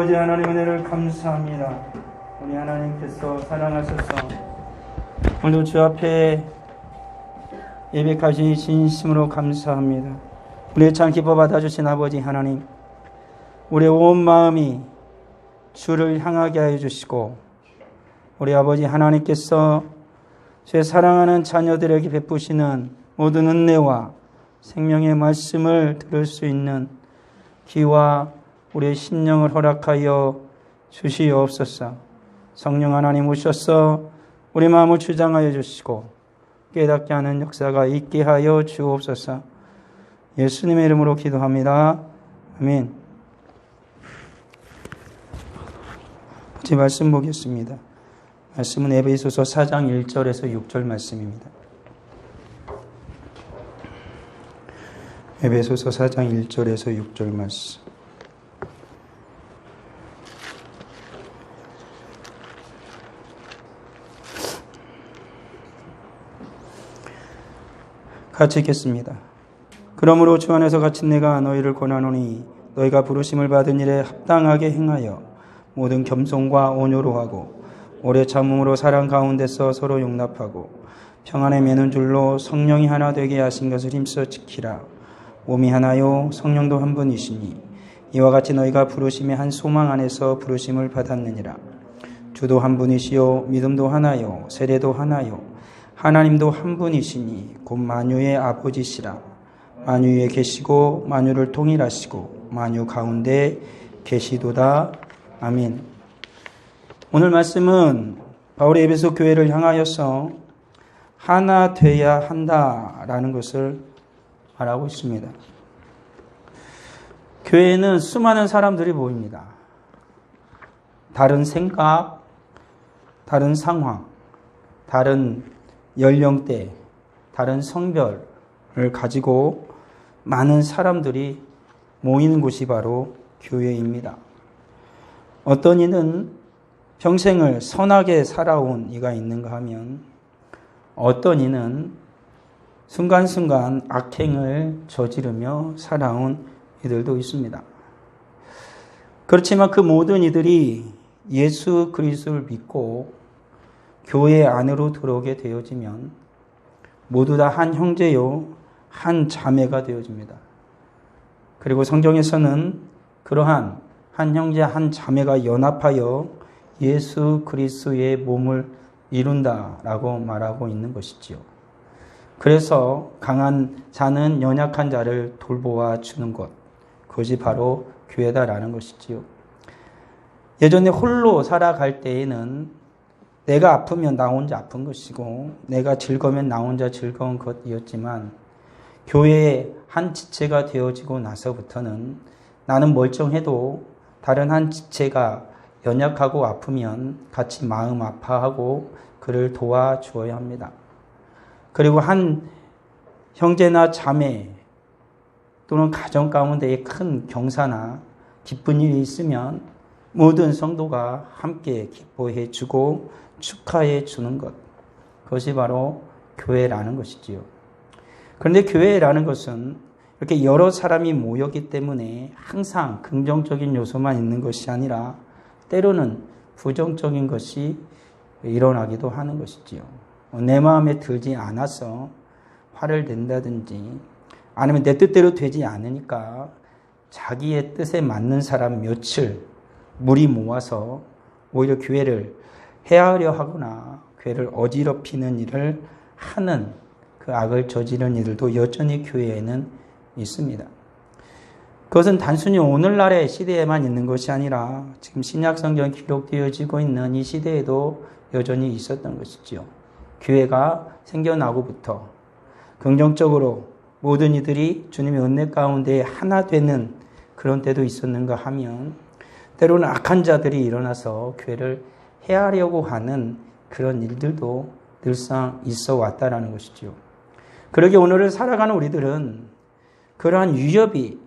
아버지 하나님 은혜를 감사합니다. 우리 하나님께서 사랑하셔서 오늘도 주 앞에 예배까지 진심으로 감사합니다. 우리의 참 기뻐 받아주신 아버지 하나님, 우리의 온 마음이 주를 향하게 하여 주시고 우리 아버지 하나님께서 주의 사랑하는 자녀들에게 베푸시는 모든 은혜와 생명의 말씀을 들을 수 있는 귀와 우리의 심령을 허락하여 주시옵소서. 성령 하나님 오셔서 우리 마음을 주장하여 주시고 깨닫게 하는 역사가 있게 하여 주옵소서. 예수님의 이름으로 기도합니다. 아멘. 제 말씀 보겠습니다. 말씀은 에베소서 4장 1절에서 6절 말씀입니다. 에베소서 4장 1절에서 6절 말씀. 같이 읽겠습니다. 그러므로 주 안에서 갇힌 내가 너희를 권하노니 너희가 부르심을 받은 일에 합당하게 행하여 모든 겸손과 온유로 하고 오래 참음으로 사랑 가운데서 서로 용납하고 평안에 매는 줄로 성령이 하나 되게 하신 것을 힘써 지키라. 몸이 하나요 성령도 한 분이시니 이와 같이 너희가 부르심의 한 소망 안에서 부르심을 받았느니라. 주도 한 분이시요 믿음도 하나요 세례도 하나요 하나님도 한 분이시니 곧 만유의 아버지시라. 만유 위에 계시고 만유를 통일하시고 만유 가운데 계시도다. 아멘. 오늘 말씀은 바울이 에베소 교회를 향하여서 하나 돼야 한다라는 것을 말하고 있습니다. 교회에는 수많은 사람들이 모입니다. 다른 생각, 다른 상황, 다른 연령대, 다른 성별을 가지고 많은 사람들이 모이는 곳이 바로 교회입니다. 어떤 이는 평생을 선하게 살아온 이가 있는가 하면 어떤 이는 순간순간 악행을 저지르며 살아온 이들도 있습니다. 그렇지만 그 모든 이들이 예수 그리스도를 믿고 교회 안으로 들어오게 되어지면 모두 다 한 형제요 한 자매가 되어집니다. 그리고 성경에서는 그러한 한 형제 한 자매가 연합하여 예수 그리스도의 몸을 이룬다라고 말하고 있는 것이지요. 그래서 강한 자는 연약한 자를 돌보아 주는 것, 그것이 바로 교회다라는 것이지요. 예전에 홀로 살아갈 때에는 내가 아프면 나 혼자 아픈 것이고 내가 즐거우면 나 혼자 즐거운 것이었지만 교회의 한 지체가 되어지고 나서부터는 나는 멀쩡해도 다른 한 지체가 연약하고 아프면 같이 마음 아파하고 그를 도와주어야 합니다. 그리고 한 형제나 자매 또는 가정 가운데에 큰 경사나 기쁜 일이 있으면 모든 성도가 함께 기뻐해 주고 축하해 주는 것, 그것이 바로 교회라는 것이지요. 그런데 교회라는 것은 이렇게 여러 사람이 모였기 때문에 항상 긍정적인 요소만 있는 것이 아니라 때로는 부정적인 것이 일어나기도 하는 것이지요. 내 마음에 들지 않아서 화를 낸다든지 아니면 내 뜻대로 되지 않으니까 자기의 뜻에 맞는 사람 며칠 무리 모아서 오히려 교회를 해하려 하거나 교회를 어지럽히는 일을 하는 그 악을 저지르는 이들도 여전히 교회에는 있습니다. 그것은 단순히 오늘날의 시대에만 있는 것이 아니라 지금 신약성경 기록되어지고 있는 이 시대에도 여전히 있었던 것이지요. 교회가 생겨나고부터 긍정적으로 모든 이들이 주님의 은혜 가운데 하나 되는 그런 때도 있었는가 하면 때로는 악한 자들이 일어나서 교회를 해하려고 하는 그런 일들도 늘상 있어 왔다라는 것이죠. 그러게 오늘을 살아가는 우리들은 그러한 위협이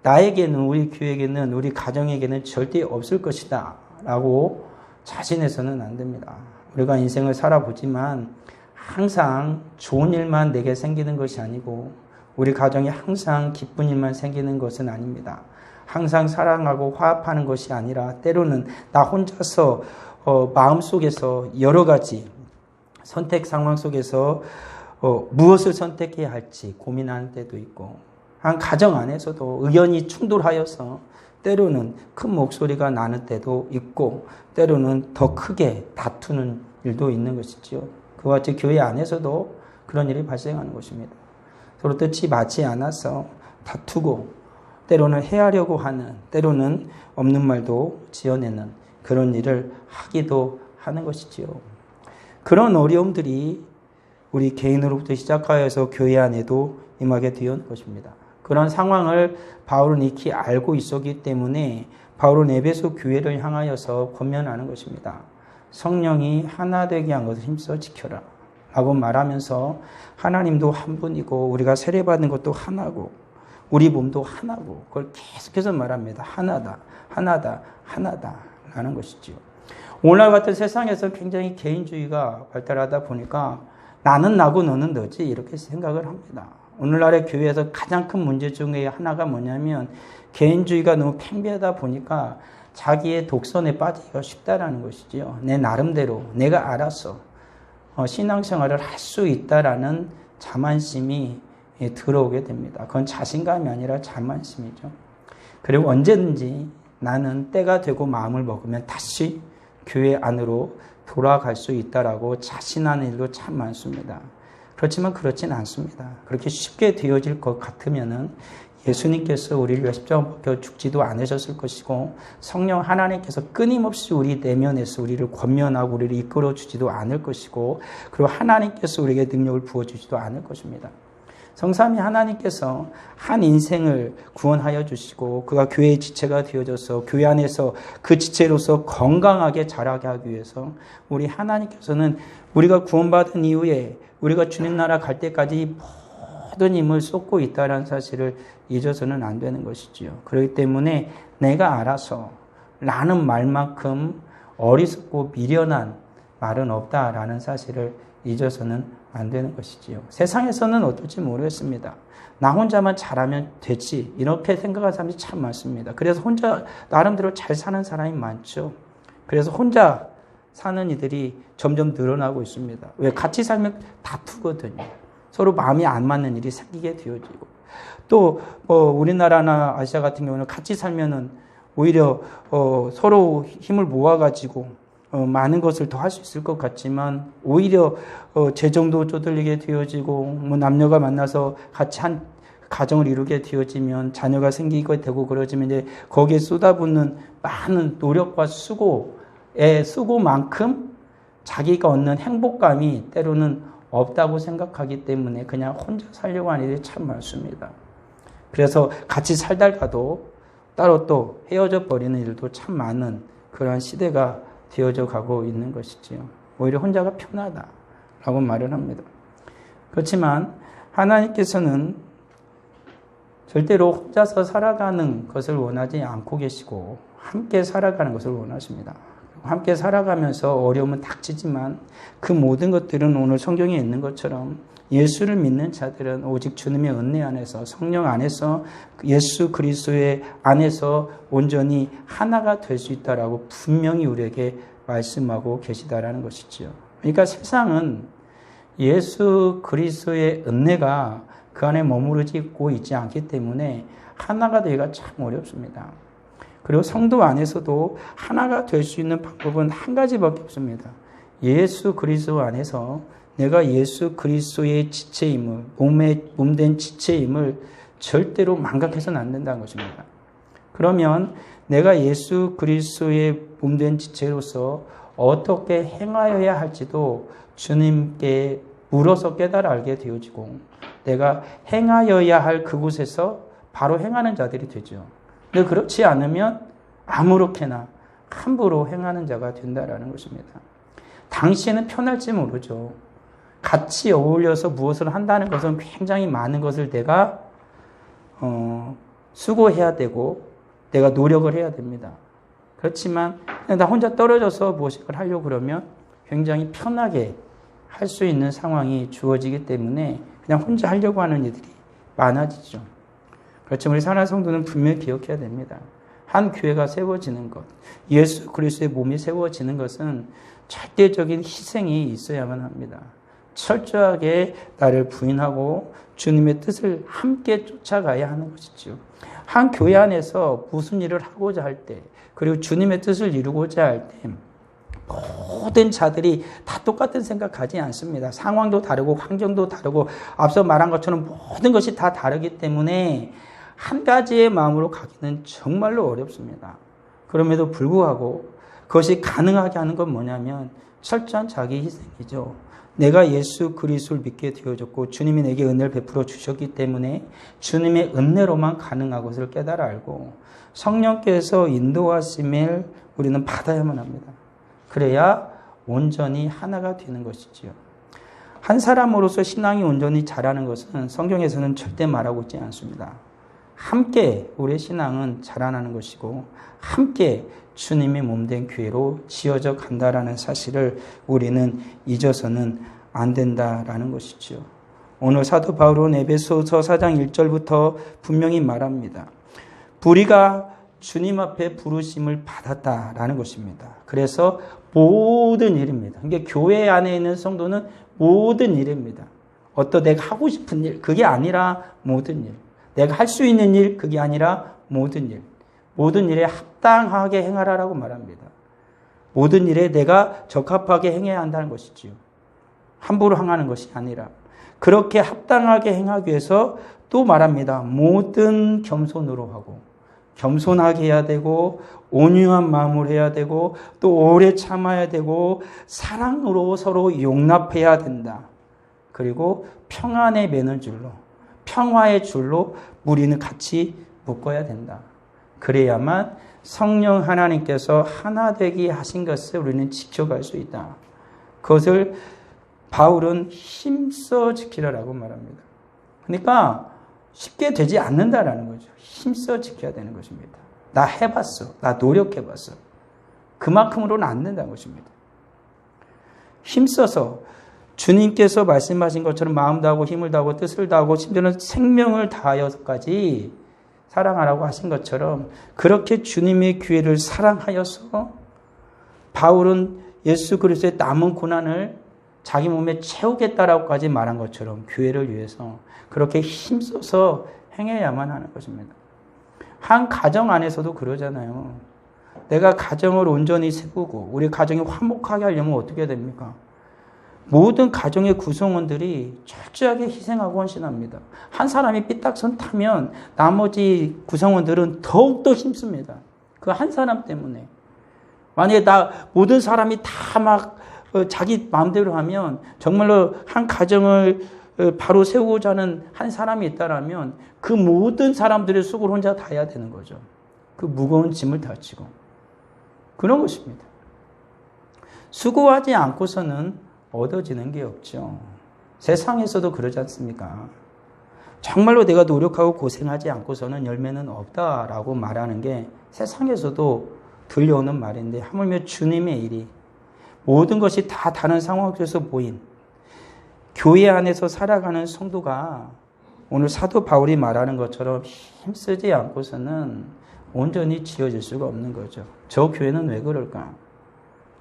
나에게는, 우리 교회에게는, 우리 가정에게는 절대 없을 것이다 라고 자신해서는 안 됩니다. 우리가 인생을 살아보지만 항상 좋은 일만 내게 생기는 것이 아니고 우리 가정에 항상 기쁜 일만 생기는 것은 아닙니다. 항상 사랑하고 화합하는 것이 아니라 때로는 나 혼자서 마음속에서 여러 가지 선택 상황 속에서 무엇을 선택해야 할지 고민하는 때도 있고, 한 가정 안에서도 의견이 충돌하여서 때로는 큰 목소리가 나는 때도 있고, 때로는 더 크게 다투는 일도 있는 것이지요. 그와 같이 교회 안에서도 그런 일이 발생하는 것입니다. 서로 뜻이 맞지 않아서 다투고, 때로는 해하려고 하는, 때로는 없는 말도 지어내는 그런 일을 하기도 하는 것이지요. 그런 어려움들이 우리 개인으로부터 시작하여서 교회 안에도 임하게 되었는 것입니다. 그런 상황을 바울은 익히 알고 있었기 때문에 바울은 에베소 교회를 향하여서 권면하는 것입니다. 성령이 하나 되게 한 것을 힘써 지켜라 라고 말하면서, 하나님도 한 분이고 우리가 세례받은 것도 하나고 우리 몸도 하나고, 그걸 계속해서 말합니다. 하나다, 하나다, 하나다 라는 것이지요. 오늘날 같은 세상에서 굉장히 개인주의가 발달하다 보니까 나는 나고 너는 너지 이렇게 생각을 합니다. 오늘날의 교회에서 가장 큰 문제 중에 하나가 뭐냐면, 개인주의가 너무 팽배하다 보니까 자기의 독선에 빠지기가 쉽다라는 것이지요. 내 나름대로 내가 알아서 신앙생활을 할 수 있다라는 자만심이 들어오게 됩니다. 그건 자신감이 아니라 자만심이죠. 그리고 언제든지 나는 때가 되고 마음을 먹으면 다시 교회 안으로 돌아갈 수 있다라고 자신하는 일도 참 많습니다. 그렇지만 그렇진 않습니다. 그렇게 쉽게 되어질 것 같으면은 예수님께서 우리를 십자가 벗겨 죽지도 않으셨을 것이고, 성령 하나님께서 끊임없이 우리 내면에서 우리를 권면하고 우리를 이끌어 주지도 않을 것이고, 그리고 하나님께서 우리에게 능력을 부어주지도 않을 것입니다. 성삼위 하나님께서 한 인생을 구원하여 주시고 그가 교회의 지체가 되어져서 교회 안에서 그 지체로서 건강하게 자라게 하기 위해서 우리 하나님께서는 우리가 구원받은 이후에 우리가 주님 나라 갈 때까지 모든 힘을 쏟고 있다는 사실을 잊어서는 안 되는 것이지요. 그렇기 때문에 내가 알아서 라는 말만큼 어리석고 미련한 말은 없다라는 사실을 잊어서는 안 되는 것이지요. 세상에서는 어떨지 모르겠습니다. 나 혼자만 잘하면 되지 이렇게 생각하는 사람이 참 많습니다. 그래서 혼자 나름대로 잘 사는 사람이 많죠. 그래서 혼자 사는 이들이 점점 늘어나고 있습니다. 왜? 같이 살면 다투거든요. 서로 마음이 안 맞는 일이 생기게 되어지고, 또 우리나라나 아시아 같은 경우는 같이 살면은 오히려 서로 힘을 모아가지고 많은 것을 더 할 수 있을 것 같지만, 오히려 재정도 쪼들리게 되어지고, 남녀가 만나서 같이 한 가정을 이루게 되어지면 자녀가 생기게 되고 그러지만, 이제 거기에 쏟아붓는 많은 노력과 수고만큼 자기가 얻는 행복감이 때로는 없다고 생각하기 때문에 그냥 혼자 살려고 하는 일이 참 많습니다. 그래서 같이 살다가도 따로 또 헤어져 버리는 일도 참 많은 그러한 시대가 되어져 가고 있는 것이지요. 오히려 혼자가 편하다라고 말을 합니다. 그렇지만 하나님께서는 절대로 혼자서 살아가는 것을 원하지 않고 계시고 함께 살아가는 것을 원하십니다. 함께 살아가면서 어려움은 닥치지만 그 모든 것들은 오늘 성경에 있는 것처럼 예수를 믿는 자들은 오직 주님의 은혜 안에서, 성령 안에서, 예수 그리스도의 안에서 온전히 하나가 될 수 있다라고 분명히 우리에게 말씀하고 계시다라는 것이지요. 그러니까 세상은 예수 그리스도의 은혜가 그 안에 머무르고 있지 않기 때문에 하나가 되기가 참 어렵습니다. 그리고 성도 안에서도 하나가 될 수 있는 방법은 한 가지밖에 없습니다. 예수 그리스도 안에서 내가 예수 그리스도의 지체임을, 몸된 지체임을 절대로 망각해서는 안 된다는 것입니다. 그러면 내가 예수 그리스도의 몸된 지체로서 어떻게 행하여야 할지도 주님께 물어서 깨달아 알게 되어지고, 내가 행하여야 할 그곳에서 바로 행하는 자들이 되죠. 근데 그렇지 않으면 아무렇게나 함부로 행하는 자가 된다라는 것입니다. 당시에는 편할지 모르죠. 같이 어울려서 무엇을 한다는 것은 굉장히 많은 것을 내가 수고해야 되고 내가 노력을 해야 됩니다. 그렇지만 나 혼자 떨어져서 무엇을 하려고 그러면 굉장히 편하게 할 수 있는 상황이 주어지기 때문에 그냥 혼자 하려고 하는 이들이 많아지죠. 그렇지만 우리 사랑하는 성도는 분명히 기억해야 됩니다. 한 교회가 세워지는 것, 예수 그리스도의 몸이 세워지는 것은 절대적인 희생이 있어야만 합니다. 철저하게 나를 부인하고 주님의 뜻을 함께 쫓아가야 하는 것이죠. 한 교회 안에서 무슨 일을 하고자 할 때, 그리고 주님의 뜻을 이루고자 할 때 모든 자들이 다 똑같은 생각하지 않습니다. 상황도 다르고 환경도 다르고 앞서 말한 것처럼 모든 것이 다 다르기 때문에 한 가지의 마음으로 가기는 정말로 어렵습니다. 그럼에도 불구하고 그것이 가능하게 하는 건 뭐냐면 철저한 자기 희생이죠. 내가 예수 그리스도를 믿게 되어졌고 주님이 내게 은혜를 베풀어 주셨기 때문에 주님의 은혜로만 가능한 것을 깨달아 알고 성령께서 인도하심을 우리는 받아야만 합니다. 그래야 온전히 하나가 되는 것이지요. 한 사람으로서 신앙이 온전히 자라는 것은 성경에서는 절대 말하고 있지 않습니다. 함께 우리의 신앙은 자라나는 것이고 함께 주님의 몸된 교회로 지어져 간다라는 사실을 우리는 잊어서는 안 된다라는 것이죠. 오늘 사도 바울은 에베소서 4장 1절부터 분명히 말합니다. 우리가 주님 앞에 부르심을 받았다라는 것입니다. 그래서 모든 일입니다. 그러니까 교회 안에 있는 성도는 모든 일입니다. 어떤 내가 하고 싶은 일, 그게 아니라 모든 일. 내가 할 수 있는 일, 그게 아니라 모든 일. 모든 일에 합당하게 행하라라고 말합니다. 모든 일에 내가 적합하게 행해야 한다는 것이지요. 함부로 행하는 것이 아니라. 그렇게 합당하게 행하기 위해서 또 말합니다. 모든 겸손으로 하고, 겸손하게 해야 되고, 온유한 마음으로 해야 되고, 또 오래 참아야 되고, 사랑으로 서로 용납해야 된다. 그리고 평안에 매는 줄로, 평화의 줄로 우리는 같이 묶어야 된다. 그래야만 성령 하나님께서 하나 되게 하신 것을 우리는 지켜갈 수 있다. 그것을 바울은 힘써 지키라라고 말합니다. 그러니까 쉽게 되지 않는다라는 거죠. 힘써 지켜야 되는 것입니다. 나 해봤어. 나 노력해봤어. 그만큼으로는 안 된다는 것입니다. 힘써서 주님께서 말씀하신 것처럼 마음 다하고 힘을 다하고 뜻을 다하고 심지어는 생명을 다하여서까지 사랑하라고 하신 것처럼 그렇게 주님의 교회를 사랑하여서 바울은 예수 그리스도의 남은 고난을 자기 몸에 채우겠다라고까지 말한 것처럼 교회를 위해서 그렇게 힘써서 행해야만 하는 것입니다. 한 가정 안에서도 그러잖아요. 내가 가정을 온전히 세우고 우리 가정이 화목하게 하려면 어떻게 됩니까? 모든 가정의 구성원들이 철저하게 희생하고 헌신합니다. 한 사람이 삐딱선 타면 나머지 구성원들은 더욱더 힘씁니다. 그 한 사람 때문에. 만약에 모든 사람이 다 막 자기 마음대로 하면 정말로 한 가정을 바로 세우고자 하는 한 사람이 있다라면 그 모든 사람들의 수고를 혼자 다 해야 되는 거죠. 그 무거운 짐을 다 지고. 그런 것입니다. 수고하지 않고서는 얻어지는 게 없죠. 세상에서도 그러지 않습니까? 정말로 내가 노력하고 고생하지 않고서는 열매는 없다라고 말하는 게 세상에서도 들려오는 말인데 하물며 주님의 일이 모든 것이 다 다른 상황 속에서 보인 교회 안에서 살아가는 성도가 오늘 사도 바울이 말하는 것처럼 힘쓰지 않고서는 온전히 지어질 수가 없는 거죠. 저 교회는 왜 그럴까?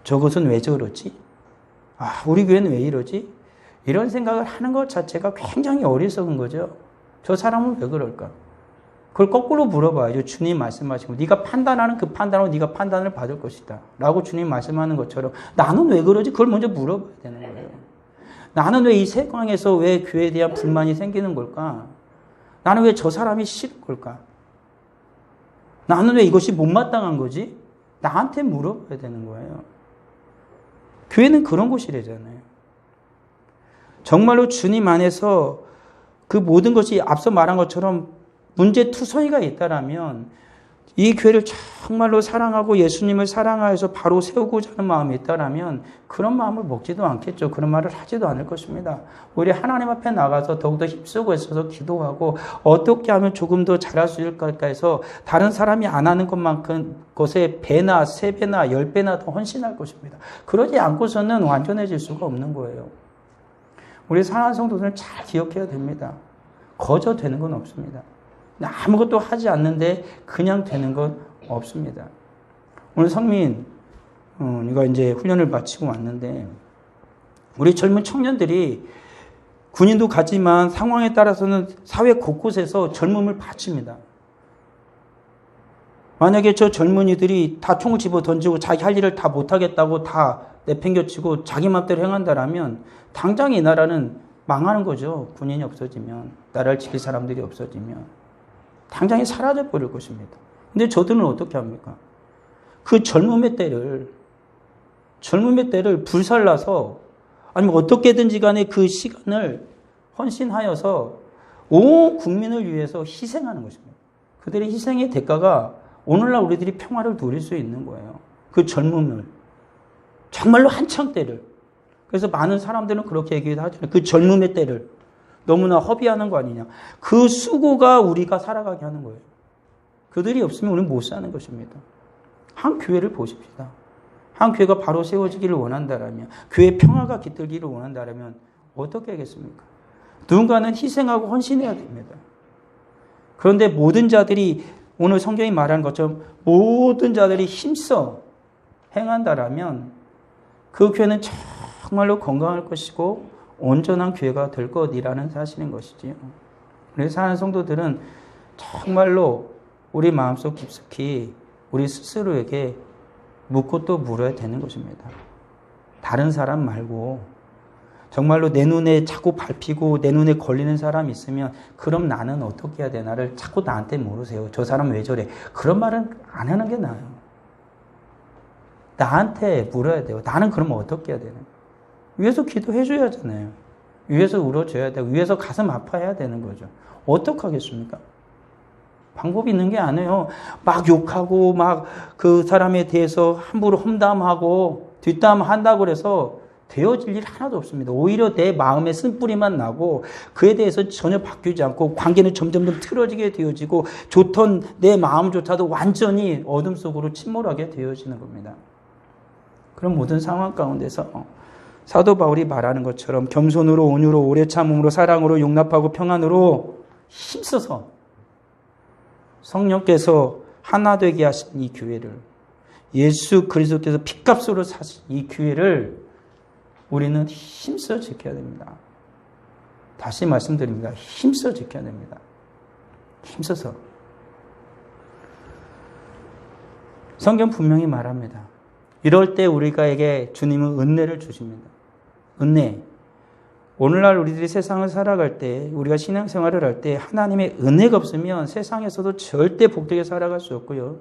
저것은 왜 저러지? 우리 교회는 왜 이러지? 이런 생각을 하는 것 자체가 굉장히 어리석은 거죠. 저 사람은 왜 그럴까? 그걸 거꾸로 물어봐야죠. 주님 말씀하시고 네가 판단하는 그 판단으로 네가 판단을 받을 것이다. 라고 주님 말씀하는 것처럼 나는 왜 그러지? 그걸 먼저 물어봐야 되는 거예요. 나는 왜 이 세상에서 왜 교회에 대한 불만이 생기는 걸까? 나는 왜 저 사람이 싫은 걸까? 나는 왜 이것이 못마땅한 거지? 나한테 물어봐야 되는 거예요. 교회는 그런 곳이래잖아요. 정말로 주님 안에서 그 모든 것이 앞서 말한 것처럼 문제투성이가 있다라면 이 교회를 정말로 사랑하고 예수님을 사랑하여서 바로 세우고자 하는 마음이 있다라면 그런 마음을 먹지도 않겠죠. 그런 말을 하지도 않을 것입니다. 우리 하나님 앞에 나가서 더욱더 힘쓰고 있어서 기도하고 어떻게 하면 조금 더 잘할 수 있을까 해서 다른 사람이 안 하는 것만큼 것에 배나 3배나 10배나 더 헌신할 것입니다. 그러지 않고서는 완전해질 수가 없는 거예요. 우리 사랑하는 성도들은 잘 기억해야 됩니다. 거저 되는 건 없습니다. 아무것도 하지 않는데 그냥 되는 건 없습니다. 오늘 성민, 이거 이제 훈련을 마치고 왔는데, 우리 젊은 청년들이 군인도 가지만 상황에 따라서는 사회 곳곳에서 젊음을 바칩니다. 만약에 저 젊은이들이 다 총을 집어 던지고 자기 할 일을 다 못하겠다고 다 내팽겨치고 자기 맘대로 행한다라면 당장 이 나라는 망하는 거죠. 군인이 없어지면, 나라를 지킬 사람들이 없어지면 당장에 사라져 버릴 것입니다. 근데 저들은 어떻게 합니까? 그 젊음의 때를 불살라서 아니면 어떻게든지 간에 그 시간을 헌신하여서 온 국민을 위해서 희생하는 것입니다. 그들의 희생의 대가가 오늘날 우리들이 평화를 누릴 수 있는 거예요. 그 젊음을. 정말로 한창 때를. 그래서 많은 사람들은 그렇게 얘기를 하잖아요. 그 젊음의 때를 너무나 허비하는 거 아니냐. 그 수고가 우리가 살아가게 하는 거예요. 그들이 없으면 우리는 못 사는 것입니다. 한 교회를 보십시다. 한 교회가 바로 세워지기를 원한다라면, 교회의 평화가 깃들기를 원한다라면 어떻게 하겠습니까? 누군가는 희생하고 헌신해야 됩니다. 그런데 모든 자들이, 오늘 성경이 말하는 것처럼 모든 자들이 힘써 행한다라면 그 교회는 정말로 건강할 것이고 온전한 교회가 될 것이라는 사실인 것이지요. 그래서 사는 성도들은 정말로 우리 마음속 깊숙이 우리 스스로에게 묻고 또 물어야 되는 것입니다. 다른 사람 말고 정말로 내 눈에 자꾸 밟히고 내 눈에 걸리는 사람이 있으면 그럼 나는 어떻게 해야 되나를 자꾸 나한테 물으세요. 저 사람 왜 저래? 그런 말은 안 하는 게 나아요. 나한테 물어야 돼요. 나는 그러면 어떻게 해야 되나? 위에서 기도해 줘야 하잖아요. 위에서 울어줘야 되고 위에서 가슴 아파해야 되는 거죠. 어떻게 하겠습니까? 방법이 있는 게 아니에요. 막 욕하고 막 그 사람에 대해서 함부로 험담하고 뒷담한다고 그래서 되어질 일 하나도 없습니다. 오히려 내 마음에 쓴뿌리만 나고 그에 대해서 전혀 바뀌지 않고 관계는 점점 틀어지게 되어지고 좋던 내 마음조차도 완전히 어둠 속으로 침몰하게 되어지는 겁니다. 그런 모든 상황 가운데서 사도 바울이 말하는 것처럼 겸손으로 온유로 오래 참음으로 사랑으로 용납하고 평안으로 힘써서 성령께서 하나 되게 하신 이 교회를, 예수 그리스도께서 핏값으로 사신 이 교회를 우리는 힘써 지켜야 됩니다. 다시 말씀드립니다. 힘써 지켜야 됩니다. 힘써서. 성경 분명히 말합니다. 이럴 때 우리가에게 주님은 은혜를 주십니다. 은혜. 오늘날 우리들이 세상을 살아갈 때, 우리가 신앙생활을 할 때 하나님의 은혜가 없으면 세상에서도 절대 복되게 살아갈 수 없고요.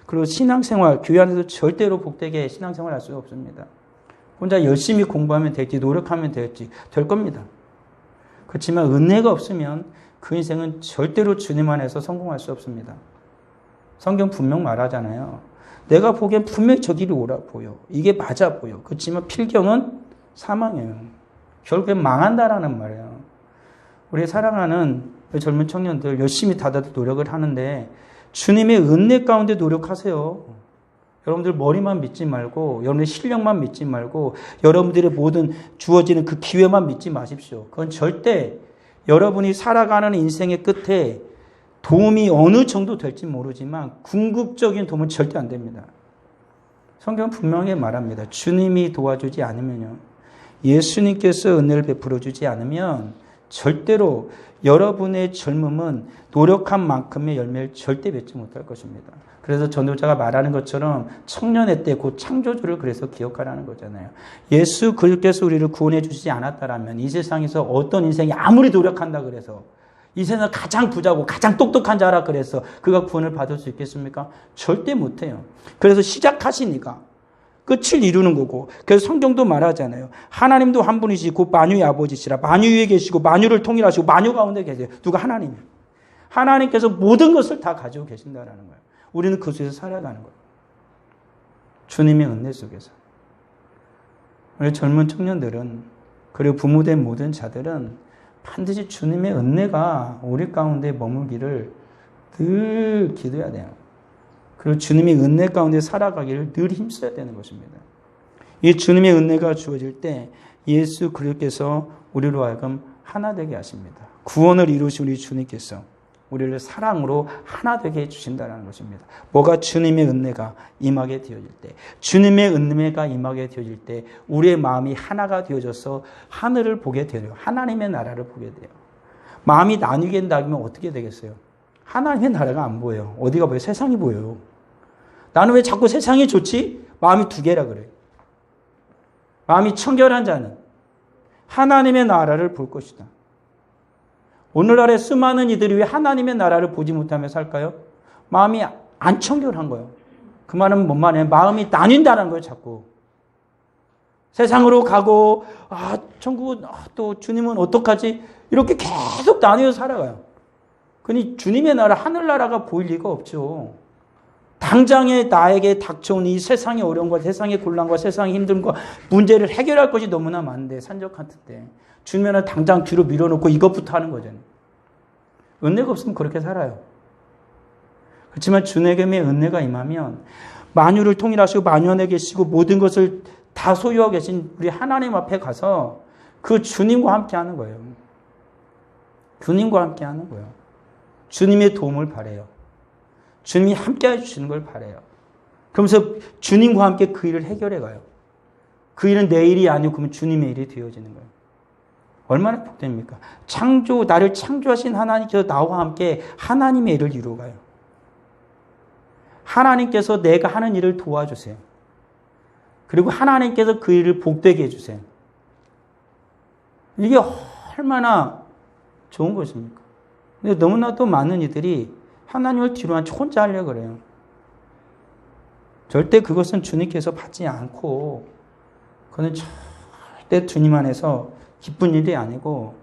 그리고 신앙생활, 교회 안에서 절대로 복되게 신앙생활 할 수 없습니다. 혼자 열심히 공부하면 될지 노력하면 될지 될 겁니다. 그렇지만 은혜가 없으면 그 인생은 절대로 주님 안에서 성공할 수 없습니다. 성경 분명 말하잖아요. 내가 보기엔 분명히 저 길이 옳아 보여. 이게 맞아 보여. 그렇지만 필경은 사망이에요. 결국엔 망한다라는 말이에요. 우리 사랑하는 젊은 청년들 열심히 다들 노력을 하는데 주님의 은혜 가운데 노력하세요. 여러분들 머리만 믿지 말고 여러분의 실력만 믿지 말고 여러분들의 모든 주어지는 그 기회만 믿지 마십시오. 그건 절대 여러분이 살아가는 인생의 끝에 도움이 어느 정도 될지 모르지만 궁극적인 도움은 절대 안 됩니다. 성경은 분명히 말합니다. 주님이 도와주지 않으면요. 예수님께서 은혜를 베풀어 주지 않으면 절대로 여러분의 젊음은 노력한 만큼의 열매를 절대 맺지 못할 것입니다. 그래서 전도자가 말하는 것처럼 청년의 때 곧 창조주를 그래서 기억하라는 거잖아요. 예수 그리스도께서 우리를 구원해 주시지 않았다라면 이 세상에서 어떤 인생이 아무리 노력한다 그래서 이 세상에서 가장 부자고 가장 똑똑한 자라 그래서 그가 구원을 받을 수 있겠습니까? 절대 못해요. 그래서 시작하시니까 끝을 이루는 거고, 그래서 성경도 말하잖아요. 하나님도 한 분이시 곧 만유의 아버지시라. 만유 위에 계시고 만유를 통일하시고 만유 가운데 계세요. 누가? 하나님. 하나님께서 모든 것을 다 가지고 계신다는 거예요. 우리는 그 속에서 살아가는 거예요. 주님의 은혜 속에서. 우리 젊은 청년들은, 그리고 부모된 모든 자들은 반드시 주님의 은혜가 우리 가운데 머물기를 늘 기도해야 돼요. 그리고 주님의 은혜 가운데 살아가기를 늘 힘써야 되는 것입니다. 이 주님의 은혜가 주어질 때 예수 그리스도께서 우리로 하여금 하나 되게 하십니다. 구원을 이루신 우리 주님께서 우리를 사랑으로 하나 되게 해주신다는 것입니다. 뭐가 주님의 은혜가 임하게 되어질 때, 주님의 은혜가 임하게 되어질 때 우리의 마음이 하나가 되어져서 하늘을 보게 돼요. 하나님의 나라를 보게 돼요. 마음이 나뉘게 된다면 어떻게 되겠어요? 하나님의 나라가 안 보여요. 어디가 보여요? 세상이 보여요. 나는 왜 자꾸 세상이 좋지? 마음이 두 개라 그래요. 마음이 청결한 자는 하나님의 나라를 볼 것이다. 오늘날의 수많은 이들이 왜 하나님의 나라를 보지 못하며 살까요? 마음이 안 청결한 거예요. 그 말은 뭔 말이에요? 마음이 나뉜다는 거예요, 자꾸. 세상으로 가고, 천국은, 또 주님은 어떡하지? 이렇게 계속 나뉘어 살아가요. 그러니 주님의 나라, 하늘나라가 보일 리가 없죠. 당장에 나에게 닥쳐온 이 세상의 어려움과 세상의 곤란과 세상의 힘듦과 문제를 해결할 것이 너무나 많은데, 산적 같은데. 주님은 당장 뒤로 밀어놓고 이것부터 하는 거잖아요. 은혜가 없으면 그렇게 살아요. 그렇지만 주님의 은혜가 임하면 만유를 통일하시고 만유 안에 계시고 모든 것을 다 소유하고 계신 우리 하나님 앞에 가서 그 주님과 함께 하는 거예요. 주님과 함께 하는 거예요. 주님의 도움을 바라요. 주님이 함께 해주시는 걸 바라요. 그러면서 주님과 함께 그 일을 해결해 가요. 그 일은 내 일이 아니고 그러면 주님의 일이 되어지는 거예요. 얼마나 복됩니까? 나를 창조하신 하나님께서 나와 함께 하나님의 일을 이루어가요. 하나님께서 내가 하는 일을 도와주세요. 그리고 하나님께서 그 일을 복되게 해주세요. 이게 얼마나 좋은 것입니까? 근데 너무나도 많은 이들이 하나님을 뒤로 한 혼자 하려고 그래요. 절대 그것은 주님께서 받지 않고 그건 절대 주님 안에서 기쁜 일이 아니고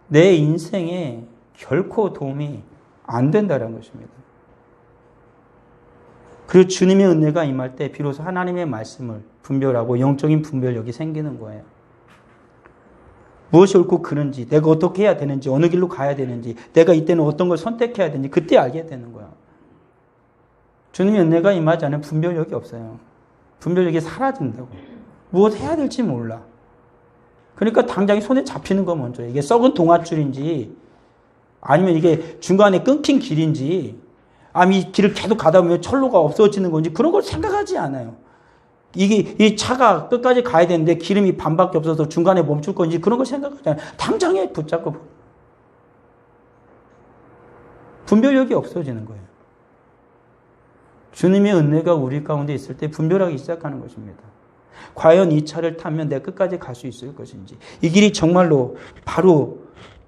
내 인생에 결코 도움이 안 된다는 것입니다. 그리고 주님의 은혜가 임할 때 비로소 하나님의 말씀을 분별하고 영적인 분별력이 생기는 거예요. 무엇이 옳고 그른지, 내가 어떻게 해야 되는지, 어느 길로 가야 되는지, 내가 이때는 어떤 걸 선택해야 되는지 그때 알게 되는 거야. 주님의 은혜가 임하지 않으면 분별력이 없어요. 분별력이 사라진다고. 무엇 해야 될지 몰라. 그러니까 당장에 손에 잡히는 거 먼저. 이게 썩은 동아줄인지 아니면 이게 중간에 끊긴 길인지 아니면 이 길을 계속 가다 보면 철로가 없어지는 건지 그런 걸 생각하지 않아요. 이 차가 끝까지 가야 되는데 기름이 반밖에 없어서 중간에 멈출 건지 그런 걸 생각하지 않아요. 당장에 붙잡고 분별력이 없어지는 거예요. 주님의 은혜가 우리 가운데 있을 때 분별하기 시작하는 것입니다. 과연 이 차를 타면 내가 끝까지 갈 수 있을 것인지, 이 길이 정말로 바로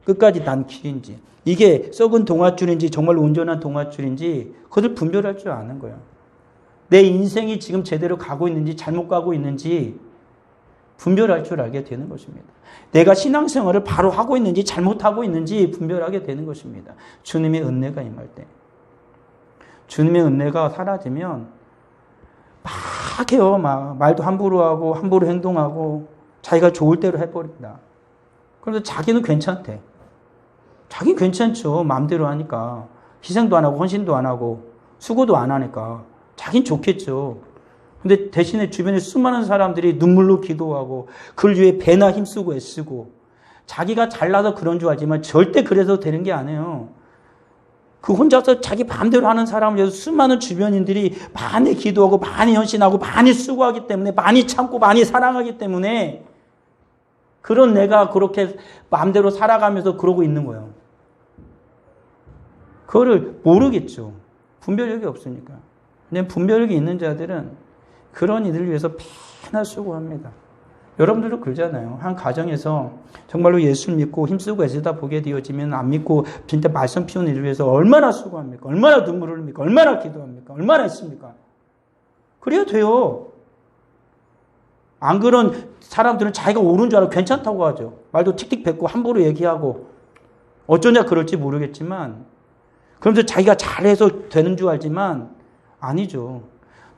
끝까지 난 길인지, 이게 썩은 동아줄인지 정말로 온전한 동아줄인지 그것을 분별할 줄 아는 거예요. 내 인생이 지금 제대로 가고 있는지 잘못 가고 있는지 분별할 줄 알게 되는 것입니다. 내가 신앙생활을 바로 하고 있는지 잘못하고 있는지 분별하게 되는 것입니다. 주님의 은혜가 임할 때. 주님의 은혜가 사라지면 막 해요. 말도 함부로 하고 함부로 행동하고 자기가 좋을 대로 해버린다. 그래서 자기는 괜찮대. 자기는 괜찮죠. 마음대로 하니까. 희생도 안 하고 헌신도 안 하고 수고도 안 하니까. 자기는 좋겠죠. 근데 대신에 주변에 수많은 사람들이 눈물로 기도하고 그를 위해 배나 힘쓰고 애쓰고 자기가 잘나서 그런 줄 알지만 절대 그래서 되는 게 아니에요. 그 혼자서 자기 마음대로 하는 사람을 위해서 수많은 주변인들이 많이 기도하고 많이 헌신하고 많이 수고하기 때문에 많이 참고 많이 사랑하기 때문에 그런 내가 그렇게 마음대로 살아가면서 그러고 있는 거예요. 그거를 모르겠죠. 분별력이 없으니까. 근데 분별력이 있는 자들은 그런 이들을 위해서 맨날 수고합니다. 여러분들도 그러잖아요. 한 가정에서 정말로 예수를 믿고 힘쓰고 애쓰다 보게 되어지면 안 믿고 진짜 말씀 피우는 일을 위해서 얼마나 수고합니까? 얼마나 눈물을 흘립니까? 얼마나 기도합니까? 얼마나 했습니까? 그래야 돼요. 안 그런 사람들은 자기가 옳은 줄 알고 괜찮다고 하죠. 말도 틱틱 뱉고 함부로 얘기하고 어쩌냐 그럴지 모르겠지만 그러면서 자기가 잘해서 되는 줄 알지만 아니죠.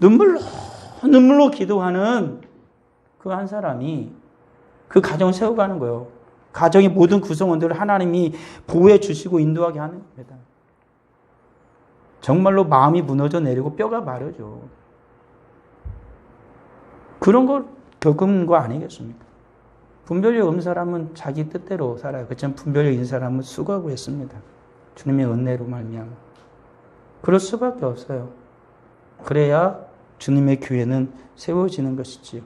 눈물로 기도하는 그 한 사람이 그 가정을 세워가는 거예요. 가정의 모든 구성원들을 하나님이 보호해 주시고 인도하게 하는 겁니다. 정말로 마음이 무너져 내리고 뼈가 마르죠. 그런 걸 겪은 거 아니겠습니까? 분별력 없는 사람은 자기 뜻대로 살아요. 그렇지만 분별력 있는 사람은 수고하고 있습니다. 주님의 은혜로 말미암아. 그럴 수밖에 없어요. 그래야 주님의 교회는 세워지는 것이지요.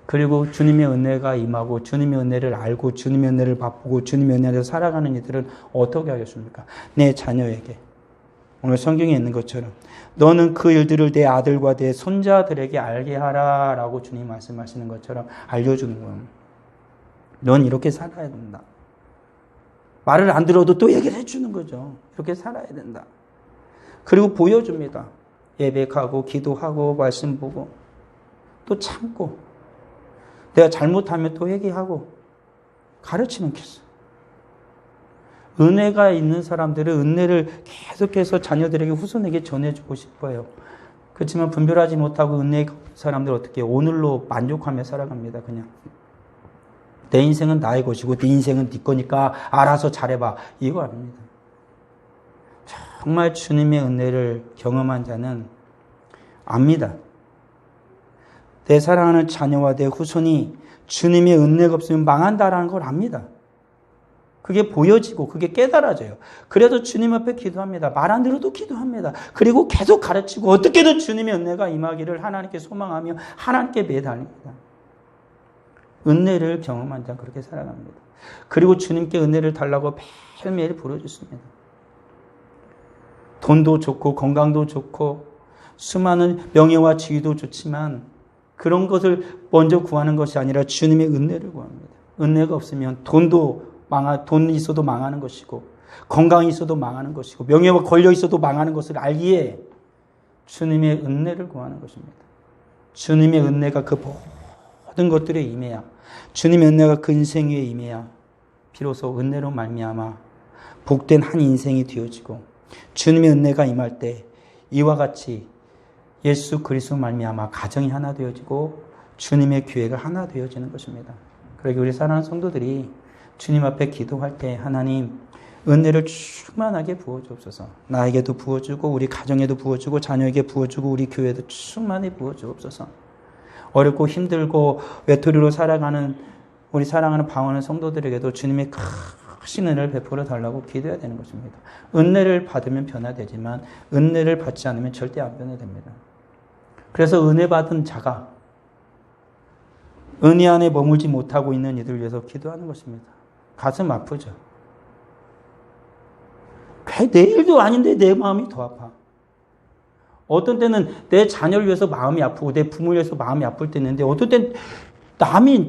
그리고 주님의 은혜가 임하고 주님의 은혜를 알고 주님의 은혜를 바꾸고 주님의 은혜를 살아가는 이들은 어떻게 하겠습니까? 내 자녀에게. 오늘 성경에 있는 것처럼 너는 그 일들을 내 아들과 내 손자들에게 알게 하라 라고 주님 말씀하시는 것처럼 알려주는 거예요. 넌 이렇게 살아야 된다. 말을 안 들어도 또 얘기를 해주는 거죠. 이렇게 살아야 된다. 그리고 보여줍니다. 예배하고 기도하고 말씀 보고 또 참고 내가 잘못하면 또 회개하고 가르치는 게 있어요. 은혜가 있는 사람들은 은혜를 계속해서 자녀들에게 후손에게 전해주고 싶어요. 그렇지만 분별하지 못하고 은혜 사람들 어떻게 해요? 오늘로 만족하며 살아갑니다. 그냥 내 인생은 나의 것이고 네 인생은 네 거니까 알아서 잘해봐. 이거 아닙니다. 정말 주님의 은혜를 경험한 자는 압니다. 내 사랑하는 자녀와 내 후손이 주님의 은혜가 없으면 망한다라는 걸 압니다. 그게 보여지고 그게 깨달아져요. 그래도 주님 앞에 기도합니다. 말 안 들어도 기도합니다. 그리고 계속 가르치고 어떻게든 주님의 은혜가 임하기를 하나님께 소망하며 하나님께 매달립니다. 은혜를 경험한 자 그렇게 살아갑니다. 그리고 주님께 은혜를 달라고 매일매일 부르짖습니다. 돈도 좋고 건강도 좋고 수많은 명예와 지위도 좋지만 그런 것을 먼저 구하는 것이 아니라 주님의 은혜를 구합니다. 은혜가 없으면 돈이 있어도 망하는 것이고 건강이 있어도 망하는 것이고 명예와 권력이 있어도 망하는 것을 알기에 주님의 은혜를 구하는 것입니다. 주님의 은혜가 그 모든 것들에 임해야 주님의 은혜가 그 인생 위에 임해야 비로소 은혜로 말미암아 복된 한 인생이 되어지고 주님의 은혜가 임할 때 이와 같이 예수 그리스도 말미암아 가정이 하나 되어지고 주님의 교회가 하나 되어지는 것입니다. 그러기 우리 사랑하는 성도들이 주님 앞에 기도할 때 하나님 은혜를 충만하게 부어주옵소서. 나에게도 부어주고 우리 가정에도 부어주고 자녀에게 부어주고 우리 교회에도 충만히 부어주옵소서. 어렵고 힘들고 외톨이로 살아가는 우리 사랑하는 방언하는 성도들에게도 주님의 크신 은혜를 베풀어 달라고 기도해야 되는 것입니다. 은혜를 받으면 변화되지만 은혜를 받지 않으면 절대 안 변화됩니다. 그래서 은혜 받은 자가 은혜 안에 머물지 못하고 있는 이들을 위해서 기도하는 것입니다. 가슴 아프죠. 내 일도 아닌데 내 마음이 더 아파. 어떤 때는 내 자녀를 위해서 마음이 아프고 내 부모를 위해서 마음이 아플 때 있는데 어떤 때는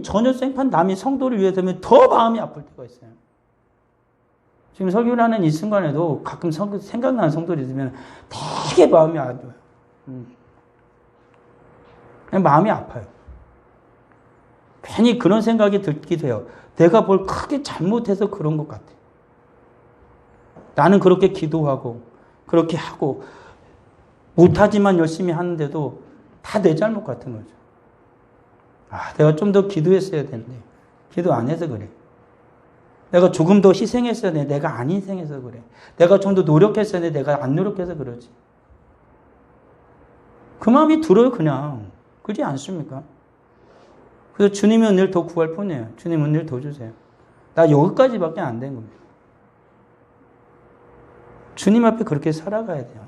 전혀 생판 남인 성도를 위해서면 더 마음이 아플 때가 있어요. 지금 설교를 하는 이 순간에도 가끔 생각나는 성도들이 있으면 되게 마음이 안 좋아요. 그냥 마음이 아파요. 괜히 그런 생각이 들기도 해요. 내가 뭘 크게 잘못해서 그런 것 같아. 나는 그렇게 기도하고 그렇게 하고 못하지만 열심히 하는데도 다 내 잘못 같은 거죠. 내가 좀 더 기도했어야 되는데 기도 안 해서 그래. 내가 조금 더 희생했어야 돼. 내가 안 희생해서 그래. 내가 좀 더 노력했어야 돼. 내가 안 노력해서 그러지. 그 마음이 들어요 그냥. 그렇지 않습니까? 그래서 주님의 은혜를 더 구할 뿐이에요. 주님 은혜를 더 주세요. 나 여기까지밖에 안 된 겁니다. 주님 앞에 그렇게 살아가야 돼요.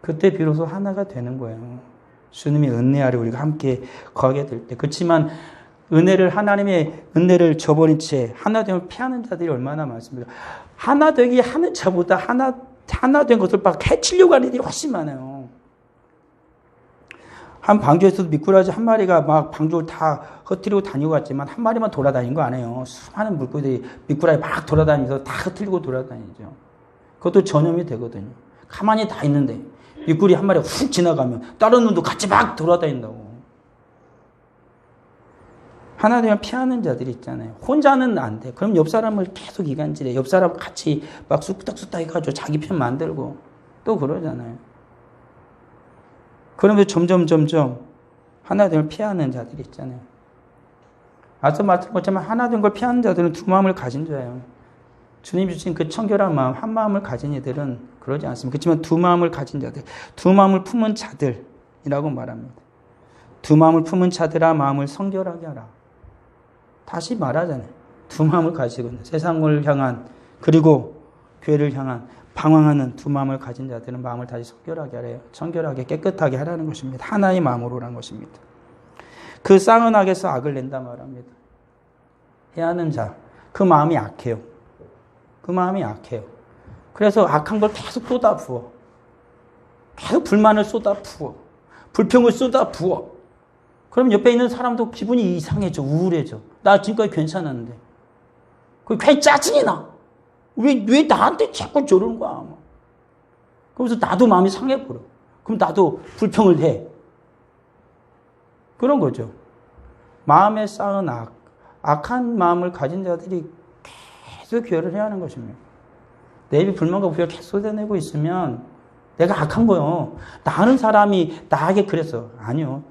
그때 비로소 하나가 되는 거예요. 주님의 은혜 아래 우리가 함께 거하게 될 때. 그렇지만 하나님의 은혜를 저버린 채 하나됨을 피하는 자들이 얼마나 많습니까? 하나 되기 하는 자보다 하나 된 것을 막 해치려고 하는 일이 훨씬 많아요. 한 방주에서도 미꾸라지 한 마리가 막 방주를 다 흩트리고 다니고 갔지만 한 마리만 돌아다닌 거 아니에요. 수많은 물고기들이 미꾸라지 막 돌아다니면서 다 흩트리고 돌아다니죠. 그것도 전염이 되거든요. 가만히 다 있는데 미꾸리 한 마리 훅 지나가면 다른 놈도 같이 막 돌아다닌다고. 하나 되면 피하는 자들이 있잖아요. 혼자는 안 돼. 그럼 옆 사람을 계속 이간질해. 옆 사람 같이 막 쑥닥쑥닥 해가지고 자기 편 만들고 또 그러잖아요. 그러면서 점점 하나 되면 피하는 자들이 있잖아요. 앞서 말씀한 것처럼 하나 된 걸 피하는 자들은 두 마음을 가진 자예요. 주님 주신 그 청결한 마음, 한 마음을 가진 이들은 그러지 않습니다. 그렇지만 두 마음을 가진 자들, 두 마음을 품은 자들이라고 말합니다. 두 마음을 품은 자들아 마음을 성결하게 하라. 다시 말하잖아요. 두 마음을 가지고 있는 세상을 향한 그리고 교회를 향한 방황하는 두 마음을 가진 자들은 마음을 다시 성결하게 하래요. 청결하게 깨끗하게 하라는 것입니다. 하나의 마음으로라는 것입니다. 그 쌍은 악에서 악을 낸다 말합니다. 해하는 자, 그 마음이 약해요. 그 마음이 약해요. 그래서 악한 걸 계속 쏟아 부어. 계속 불만을 쏟아 부어. 불평을 쏟아 부어. 그럼 옆에 있는 사람도 기분이 이상해져. 우울해져. 나 지금까지 괜찮았는데. 그게 괜히 짜증이 나. 왜 나한테 자꾸 저러는 거야. 그러면서 나도 마음이 상해버려. 그럼 나도 불평을 해. 그런 거죠. 마음에 쌓은 악한 마음을 가진 자들이 계속 교회를 해야 하는 것입니다. 내 입이 불만과 부패를 계속 쏟아내고 있으면 내가 악한 거요. 나 아는 사람이 나에게 그랬어. 아니요.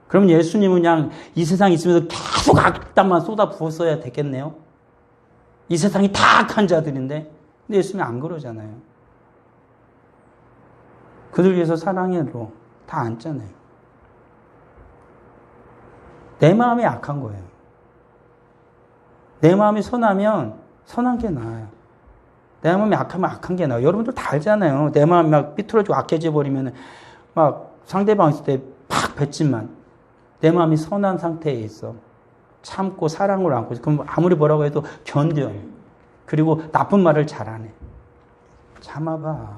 그럼 예수님은 그냥 이 세상에 있으면서 계속 악담만 쏟아 부었어야 됐겠네요. 이 세상이 다 악한 자들인데, 근데 예수님이 안 그러잖아요. 그들 위해서 사랑으로 다 안잖아요. 내 마음이 악한 거예요. 내 마음이 선하면 선한 게 나아요. 내 마음이 악하면 악한 게 나아요. 여러분들 다 알잖아요. 내 마음이 막 삐뚤어지고 악해져 버리면 막 상대방 있을 때 팍 뱉지만 내 마음이 선한 상태에 있어. 참고 사랑으로 안고 있어. 그럼 아무리 뭐라고 해도 견뎌. 그리고 나쁜 말을 잘 안 해. 참아봐.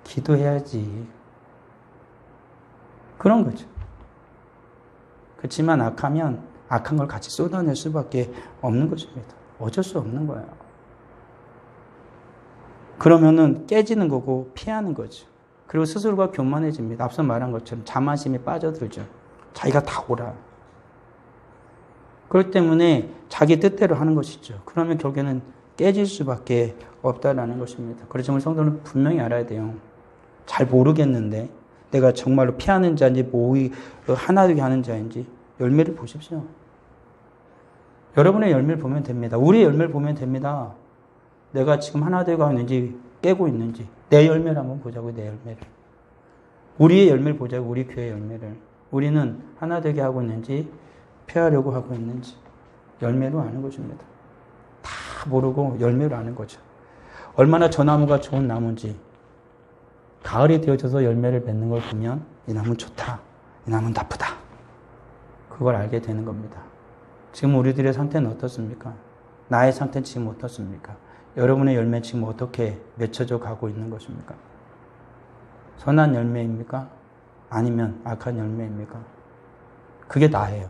기도해야지. 그런 거죠. 그렇지만 악하면 악한 걸 같이 쏟아낼 수밖에 없는 것입니다. 어쩔 수 없는 거예요. 그러면은 깨지는 거고 피하는 거죠. 그리고 스스로가 교만해집니다. 앞서 말한 것처럼 자만심에 빠져들죠. 자기가 다 옳아. 그렇기 때문에 자기 뜻대로 하는 것이죠. 그러면 결국에는 깨질 수밖에 없다라는 것입니다. 그래서 우리 성도는 분명히 알아야 돼요. 잘 모르겠는데 내가 정말로 피하는 자인지 하나 되게 하는 자인지 열매를 보십시오. 여러분의 열매를 보면 됩니다. 우리의 열매를 보면 됩니다. 내가 지금 하나 되고 있는지 깨고 있는지 내 열매를 한번 보자고요. 내 열매를. 우리의 열매를 보자고. 우리 교회의 열매를. 우리는 하나 되게 하고 있는지 피하려고 하고 있는지 열매로 아는 것입니다. 다 모르고 열매로 아는 거죠. 얼마나 저 나무가 좋은 나무인지 가을이 되어져서 열매를 맺는 걸 보면 이 나무는 좋다. 이 나무는 나쁘다. 그걸 알게 되는 겁니다. 지금 우리들의 상태는 어떻습니까? 나의 상태는 지금 어떻습니까? 여러분의 열매는 지금 어떻게 맺혀져 가고 있는 것입니까? 선한 열매입니까? 아니면 악한 열매입니까? 그게 나예요.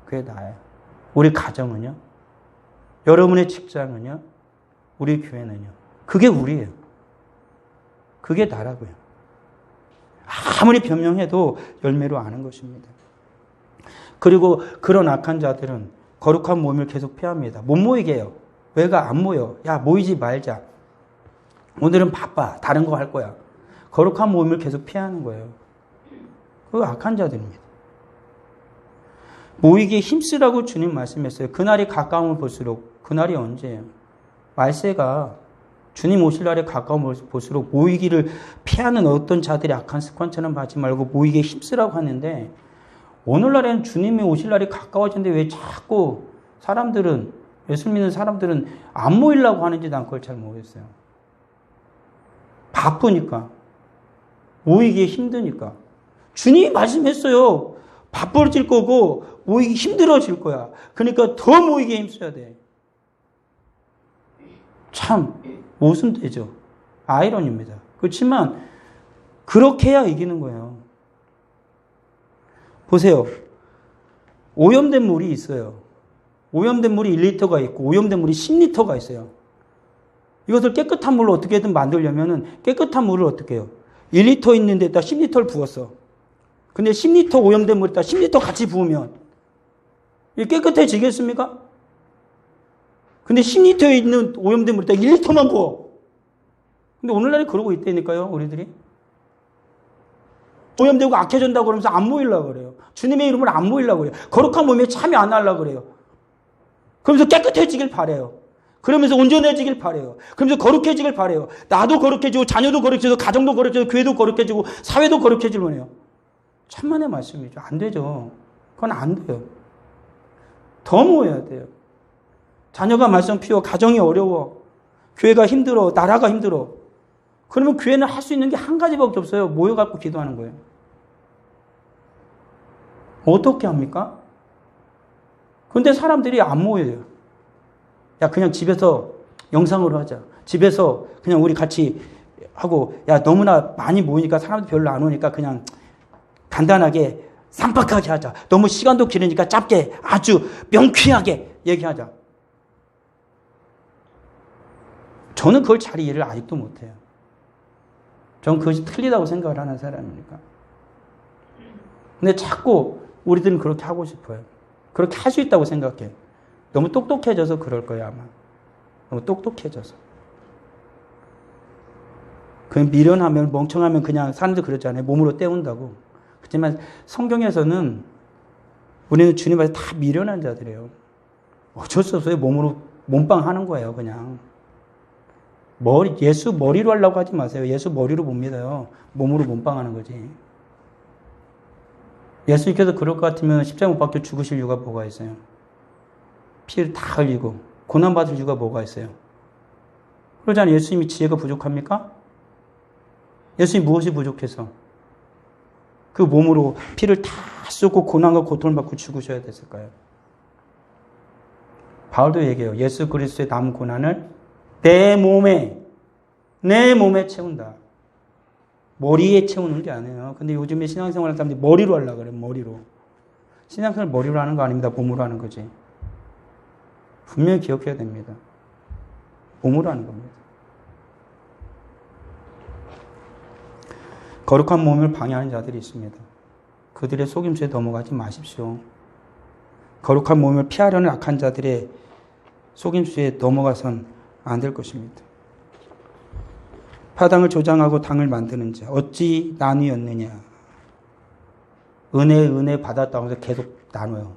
그게 나예요. 우리 가정은요? 여러분의 직장은요? 우리 교회는요? 그게 우리예요. 그게 나라고요. 아무리 변명해도 열매로 아는 것입니다. 그리고 그런 악한 자들은 거룩한 모임을 계속 피합니다. 못 모이게 해요. 왜가 안 모여? 야, 모이지 말자. 오늘은 바빠. 다른 거 할 거야. 거룩한 모임을 계속 피하는 거예요. 그 악한 자들입니다. 모이기에 힘쓰라고 주님 말씀했어요. 그날이 가까움을 볼수록, 그날이 언제예요? 말세가 주님 오실 날에 가까움을 볼수록 모이기를 피하는 어떤 자들이 악한 습관처럼 하지 말고 모이기에 힘쓰라고 하는데, 오늘날에는 주님이 오실 날이 가까워지는데 왜 자꾸 사람들은, 예수 믿는 사람들은 안 모이려고 하는지 난 그걸 잘 모르겠어요. 바쁘니까. 모이기에 힘드니까. 주님이 말씀했어요. 바빠질 거고 모이기 힘들어질 거야. 그러니까 더 모이기에 힘써야 돼. 참 모순되죠. 아이러니입니다. 그렇지만 그렇게 해야 이기는 거예요. 보세요. 오염된 물이 있어요. 오염된 물이 1리터가 있고 오염된 물이 10리터가 있어요. 이것을 깨끗한 물로 어떻게든 만들려면 깨끗한 물을 어떻게 해요? 1리터 있는 데다 10리터를 부었어. 근데 10리터 오염된 물에다 10리터 같이 부으면 이게 깨끗해지겠습니까? 근데 10리터에 있는 오염된 물에다 1리터만 부어. 근데 오늘날에 그러고 있다니까요, 우리들이. 오염되고 악해진다고 그러면서 안 모이려고 그래요. 주님의 이름을 안 모이려고 그래요. 거룩한 몸에 참여 안 하려고 그래요. 그러면서 깨끗해지길 바래요. 그러면서 온전해지길 바래요. 그러면서 거룩해지길 바래요. 나도 거룩해지고 자녀도 거룩해지고 가정도 거룩해지고 교회도 거룩해지고 사회도 거룩해지길 원해요. 천만의 말씀이죠. 안 되죠. 그건 안 돼요. 더 모여야 돼요. 자녀가 말썽 피워, 가정이 어려워, 교회가 힘들어, 나라가 힘들어. 그러면 교회는 할 수 있는 게 한 가지밖에 없어요. 모여갖고 기도하는 거예요. 어떻게 합니까? 그런데 사람들이 안 모여요. 야, 그냥 집에서 영상으로 하자. 집에서 그냥 우리 같이 하고, 야, 너무나 많이 모이니까 사람들 별로 안 오니까 그냥 간단하게 쌈박하게 하자. 너무 시간도 길으니까 짧게 아주 명쾌하게 얘기하자. 저는 그걸 잘 이해를 아직도 못해요. 저는 그것이 틀리다고 생각을 하는 사람이니까. 근데 자꾸 우리들은 그렇게 하고 싶어요. 그렇게 할 수 있다고 생각해요. 너무 똑똑해져서 그럴 거예요, 아마. 너무 똑똑해져서. 그냥 미련하면, 멍청하면 그냥 사람들 그러잖아요. 몸으로 때운다고. 하지만 성경에서는 우리는 주님 앞에 다 미련한 자들이에요. 어쩔 수 없어요. 몸으로 몸빵 하는 거예요, 그냥. 예수 머리로 하려고 하지 마세요. 예수 머리로 못 믿어요. 몸으로 몸빵 하는 거지. 예수님께서 그럴 것 같으면 십자가 못 박혀 죽으실 이유가 뭐가 있어요? 피를 다 흘리고 고난받을 이유가 뭐가 있어요? 그러잖아요. 예수님이 지혜가 부족합니까? 예수님이 무엇이 부족해서 그 몸으로 피를 다 쏟고 고난과 고통을 받고 죽으셔야 됐을까요? 바울도 얘기해요. 예수 그리스도의 남은 고난을 내 몸에 채운다. 머리에 채우는 게 아니에요. 근데 요즘에 신앙생활 하는 사람들이 머리로 하려고 그래요. 머리로. 신앙생활 머리로 하는 거 아닙니다. 몸으로 하는 거지. 분명히 기억해야 됩니다. 몸으로 하는 겁니다. 거룩한 몸을 방해하는 자들이 있습니다. 그들의 속임수에 넘어가지 마십시오. 거룩한 몸을 피하려는 악한 자들의 속임수에 넘어가선 안 될 것입니다. 파당을 조장하고 당을 만드는 자 어찌 나뉘었느냐. 은혜 받았다고 해서 계속 나눠요.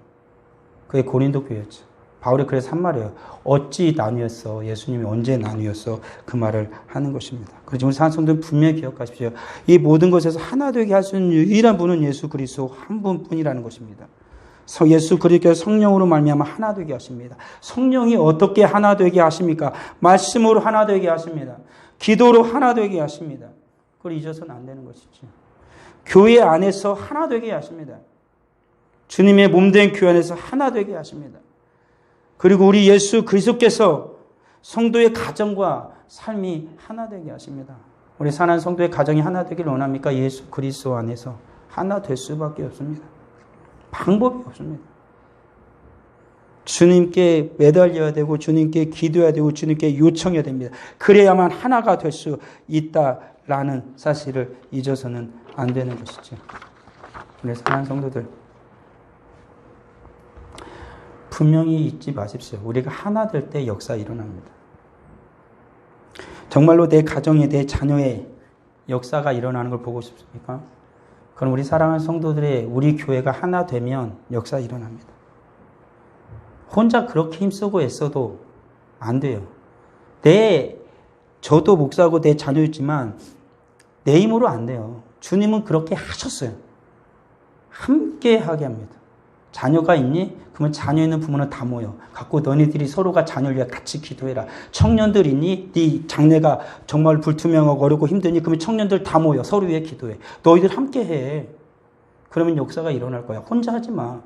그게 고린도 교회였죠. 바울이 그래서 한 말이에요. 어찌 나뉘었어. 예수님이 언제 나뉘었어. 그 말을 하는 것입니다. 그래서 우리 사랑성도는 분명히 기억하십시오. 이 모든 것에서 하나 되게 할 수 있는 유일한 분은 예수 그리스도 한 분뿐이라는 것입니다. 예수 그리스도께서 성령으로 말미암아 하나 되게 하십니다. 성령이 어떻게 하나 되게 하십니까? 말씀으로 하나 되게 하십니다. 기도로 하나 되게 하십니다. 그걸 잊어서는 안 되는 것이죠. 교회 안에서 하나 되게 하십니다. 주님의 몸된 교회 안에서 하나 되게 하십니다. 그리고 우리 예수 그리스도께서 성도의 가정과 삶이 하나 되게 하십니다. 우리 사랑하는 성도의 가정이 하나 되기를 원합니까? 예수 그리스도 안에서 하나 될 수밖에 없습니다. 방법이 없습니다. 주님께 매달려야 되고 주님께 기도해야 되고 주님께 요청해야 됩니다. 그래야만 하나가 될 수 있다라는 사실을 잊어서는 안 되는 것이죠. 우리 사랑하는 성도들, 분명히 잊지 마십시오. 우리가 하나 될 때 역사 일어납니다. 정말로 내 가정에 내 자녀의 역사가 일어나는 걸 보고 싶습니까? 그럼 우리 사랑하는 성도들의 우리 교회가 하나 되면 역사 일어납니다. 혼자 그렇게 힘쓰고 애써도 안 돼요. 저도 목사고 내 자녀였지만 내 힘으로 안 돼요. 주님은 그렇게 하셨어요. 함께 하게 합니다. 자녀가 있니? 그러면 자녀 있는 부모는 다 모여 갖고 너희들이 서로가 자녀를 위해 같이 기도해라. 청년들 있니? 네 장래가 정말 불투명하고 어렵고 힘드니? 그러면 청년들 다 모여 서로 위해 기도해. 너희들 함께 해. 그러면 역사가 일어날 거야. 혼자 하지 마.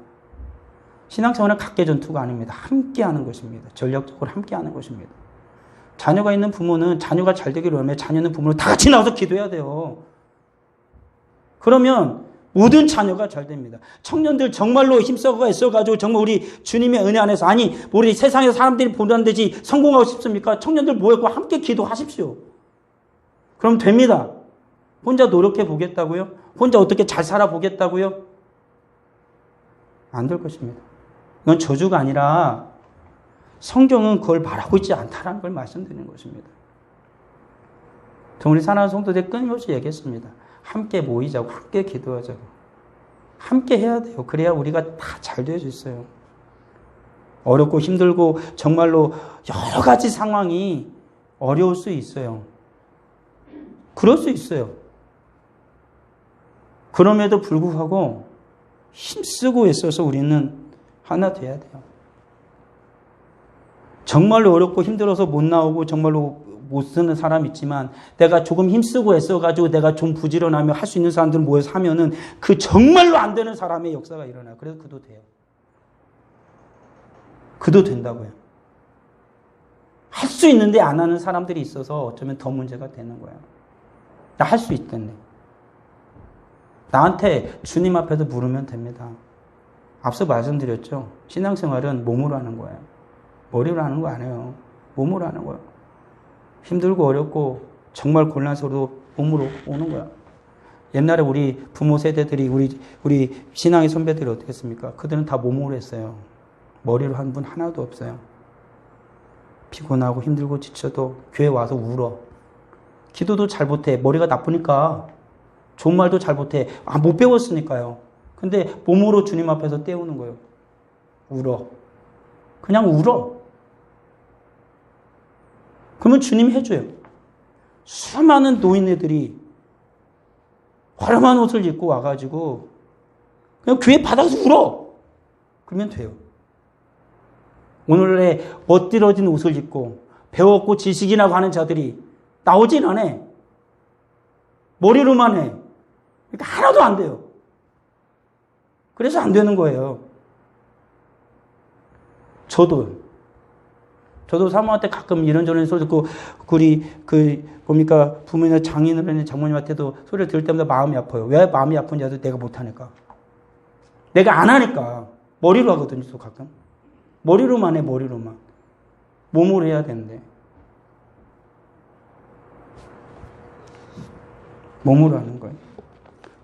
신앙생활은 각계 전투가 아닙니다. 함께 하는 것입니다. 전략적으로 함께 하는 것입니다. 자녀가 있는 부모는 자녀가 잘 되기를 원하면 자녀 있는 부모는 다 같이 나와서 기도해야 돼요. 그러면 모든 자녀가 잘 됩니다. 청년들 정말로 힘써가 애써가지고 정말 우리 주님의 은혜 안에서 아니 우리 세상에서 사람들이 보는 듯이 성공하고 싶습니까? 청년들 모였고 함께 기도하십시오. 그럼 됩니다. 혼자 노력해 보겠다고요? 혼자 어떻게 잘 살아보겠다고요? 안 될 것입니다. 이건 저주가 아니라 성경은 그걸 말하고 있지 않다라는 걸 말씀드리는 것입니다. 우리 사랑하는 성도들 끊임없이 얘기했습니다. 함께 모이자고 함께 기도하자고 함께 해야 돼요. 그래야 우리가 다 잘 될 수 있어요. 어렵고 힘들고 정말로 여러 가지 상황이 어려울 수 있어요. 그럴 수 있어요. 그럼에도 불구하고 힘쓰고 애써서 우리는 하나 돼야 돼요. 정말로 어렵고 힘들어서 못 나오고 정말로 못 쓰는 사람 있지만 내가 조금 힘쓰고 애써가지고 내가 좀 부지런하면 할 수 있는 사람들 모여서 하면은 그 정말로 안 되는 사람의 역사가 일어나요. 그래서 그도 돼요. 그도 된다고요. 할 수 있는데 안 하는 사람들이 있어서 어쩌면 더 문제가 되는 거예요. 나 할 수 있던데. 나한테 주님 앞에서 물으면 됩니다. 앞서 말씀드렸죠. 신앙생활은 몸으로 하는 거예요. 머리로 하는 거 아니에요. 몸으로 하는 거예요. 힘들고 어렵고 정말 곤란스러워도 몸으로 오는 거야. 옛날에 우리 부모 세대들이 우리 신앙의 선배들이 어떻게 했습니까? 그들은 다 몸으로 했어요. 머리로 한 분 하나도 없어요. 피곤하고 힘들고 지쳐도 교회 와서 울어. 기도도 잘 못해. 머리가 나쁘니까. 좋은 말도 잘 못해. 못 배웠으니까요. 근데 몸으로 주님 앞에서 때우는 거예요. 울어. 그냥 울어. 그러면 주님이 해줘요. 수많은 노인네들이 화려한 옷을 입고 와가지고 그냥 교회 바닥에서 울어. 그러면 돼요. 오늘의 멋들어진 옷을 입고 배웠고 지식이라고 하는 자들이 나오진 않아. 머리로만 해. 그러니까 하나도 안 돼요. 그래서 안 되는 거예요. 저도 사모한테 가끔 이런저런 소리 듣고, 부모님이나 장인어른이나 장모님한테도 소리를 들을 때마다 마음이 아파요. 왜 마음이 아픈지 알아도 내가 못하니까. 내가 안 하니까. 머리로 하거든요, 또 가끔. 머리로만 해, 머리로만. 몸으로 해야 되는데. 몸으로 하는 거예요.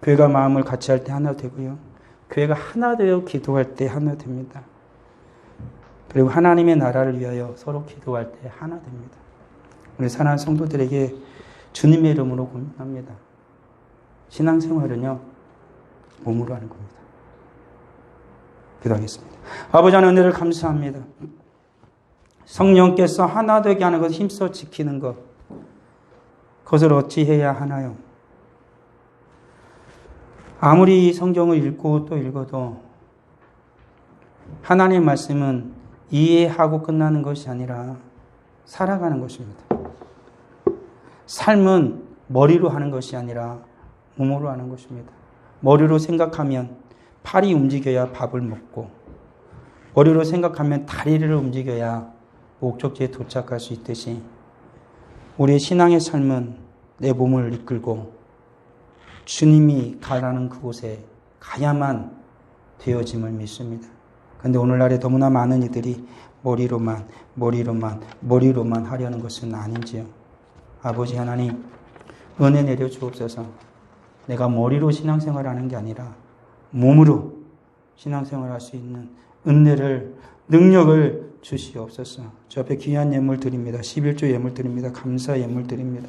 교회가 마음을 같이 할 때 하나 되고요. 교회가 하나 되어 기도할 때 하나 됩니다. 그리고 하나님의 나라를 위하여 서로 기도할 때 하나 됩니다. 우리 사랑하는 성도들에게 주님의 이름으로 고민합니다. 신앙생활은요, 몸으로 하는 겁니다. 기도하겠습니다. 아버지 하나님 은혜를 감사합니다. 성령께서 하나 되게 하는 것을 힘써 지키는 것, 그것을 어찌해야 하나요? 아무리 성경을 읽고 또 읽어도 하나님의 말씀은 이해하고 끝나는 것이 아니라 살아가는 것입니다. 삶은 머리로 하는 것이 아니라 몸으로 하는 것입니다. 머리로 생각하면 팔이 움직여야 밥을 먹고, 머리로 생각하면 다리를 움직여야 목적지에 도착할 수 있듯이 우리의 신앙의 삶은 내 몸을 이끌고 주님이 가라는 그곳에 가야만 되어짐을 믿습니다. 그런데 오늘날에 너무나 많은 이들이 머리로만 하려는 것은 아닌지요. 아버지 하나님, 은혜 내려 주옵소서. 내가 머리로 신앙생활하는 게 아니라 몸으로 신앙생활할 수 있는 은혜를, 능력을 주시옵소서. 저 앞에 귀한 예물 드립니다. 11조 예물 드립니다. 감사 예물 드립니다.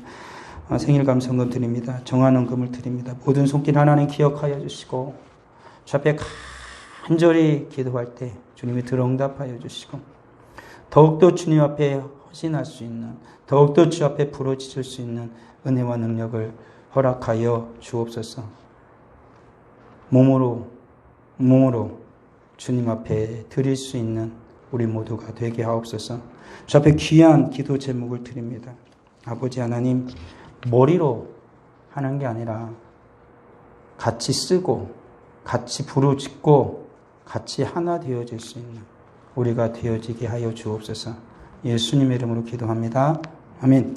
생일 감성금 드립니다. 정한원금을 드립니다. 모든 손길 하나님 기억하여 주시고, 저 앞에 간절히 기도할 때 주님이 들응답하여 주시고, 더욱더 주님 앞에 헌신할 수 있는, 더욱더 주 앞에 부르짖을 수 있는 은혜와 능력을 허락하여 주옵소서. 몸으로 주님 앞에 드릴 수 있는 우리 모두가 되게 하옵소서. 저 앞에 귀한 기도 제목을 드립니다. 아버지 하나님, 머리로 하는 게 아니라 같이 쓰고 같이 부르짖고 같이 하나 되어질 수 있는 우리가 되어지게 하여 주옵소서. 예수님의 이름으로 기도합니다. 아멘.